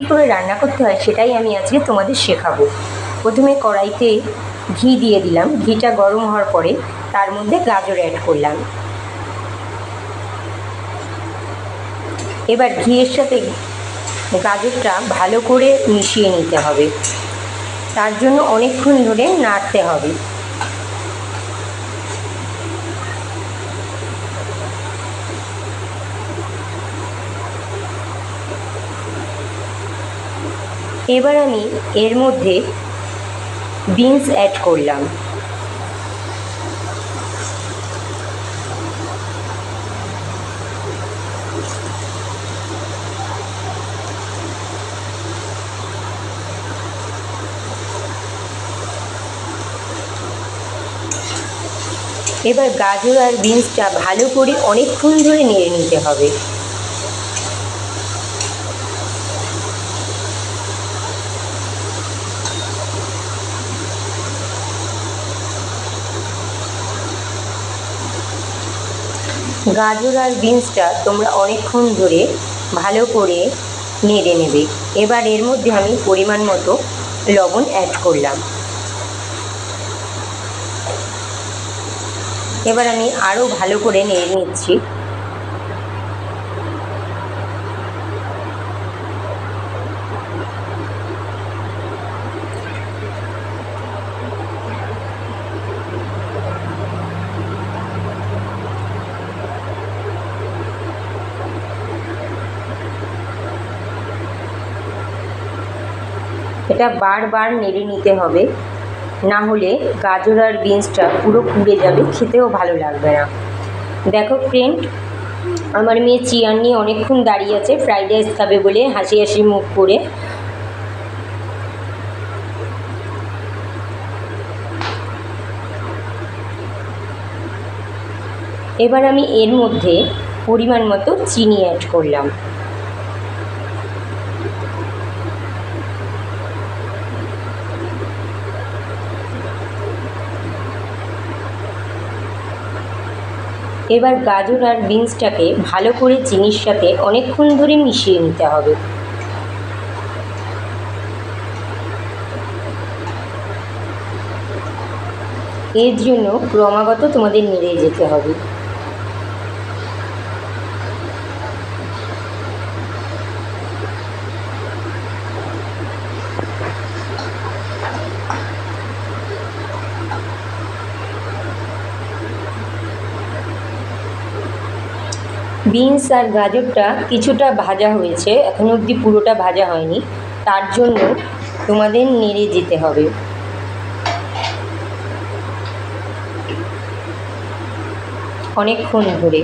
কী করে রান্না করতে হয় সেটাই আমি আজকে তোমাদের শেখাবো। প্রথমে কড়াইতে ঘি দিয়ে দিলাম। ঘিটা গরম হওয়ার পরে তার মধ্যে গাজর অ্যাড করলাম। এবার ঘিয়ের সাথে গাজরটা ভালো করে মিশিয়ে নিতে হবে। তার জন্য অনেকক্ষণ ধরে নাড়তে হবে। এবার আমি এর মধ্যে বিনস অ্যাড করলাম। এবার গাজর আর বিনসটা ভালো করে অনেকক্ষণ ধরে নেড়ে নিতে হবে। গাজর আর বিনসটা তোমরা অনেকক্ষণ ধরে ভালো করে নেড়ে নেবে। এবার এর মধ্যে আমি পরিমাণ মতো লবণ অ্যাড করলাম। এবার আমি আরও ভালো করে নেড়ে নিচ্ছি। এটা বারবার নেড়ে নিতে হবে, না হলে গাজর আর বিনসটা পুরো পুড়ে যাবে, খেতেও ভালো লাগবে না। দেখো ফ্রেন্ড, আমার মেয়ে চেয়ার নিয়ে অনেকক্ষণ দাঁড়িয়ে আছে ফ্রাইড রাইস খাবে বলে, হাসি হাসি মুখ করে। এবার আমি এর মধ্যে পরিমাণ মতো চিনি অ্যাড করলাম। এবার গাজর আর বিনসটাকে ভালো করে চিনির সাথে অনেকক্ষণ ধরে মিশিয়ে নিতে হবে। এর জন্য ক্রমাগত তোমাদের নেড়ে যেতে হবে। বিনস আর গাজরটা কিছুটা ভাজা হয়েছে, এখনো অবধি পুরোটা ভাজা হয়নি, তার জন্য তোমাদের নেড়ে যেতে হবে। অনেকক্ষণ ধরে।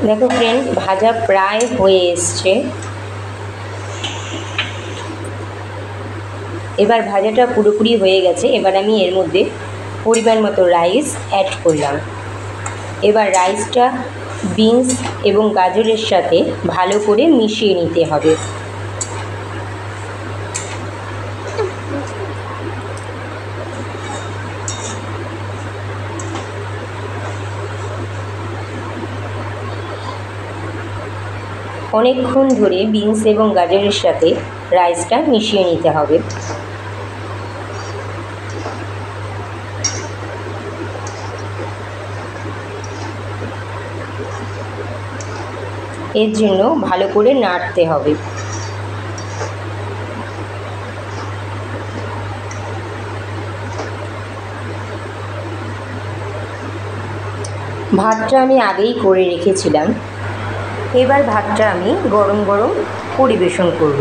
দেখো ফ্রেন্ড, ভাজা প্রায় হয়ে এসছে। এবার ভাজাটা পুরোপুরি হয়ে গেছে। এবার আমি এর মধ্যে পরিমাণ মতো রাইস অ্যাড করলাম। এবার রাইসটা বিনস এবং গাজরের সাথে ভালো করে মিশিয়ে নিতে হবে। অনেকক্ষণ ধরে বিনস এবং গাজরের সাথে রাইসটা মিশিয়ে নিতে হবে। এর জন্য ভালো করে নাড়তে হবে। ভাতটা আমি আগেই করে রেখেছিলাম। এবার ভাতটা আমি গরম গরম পরিবেশন করব।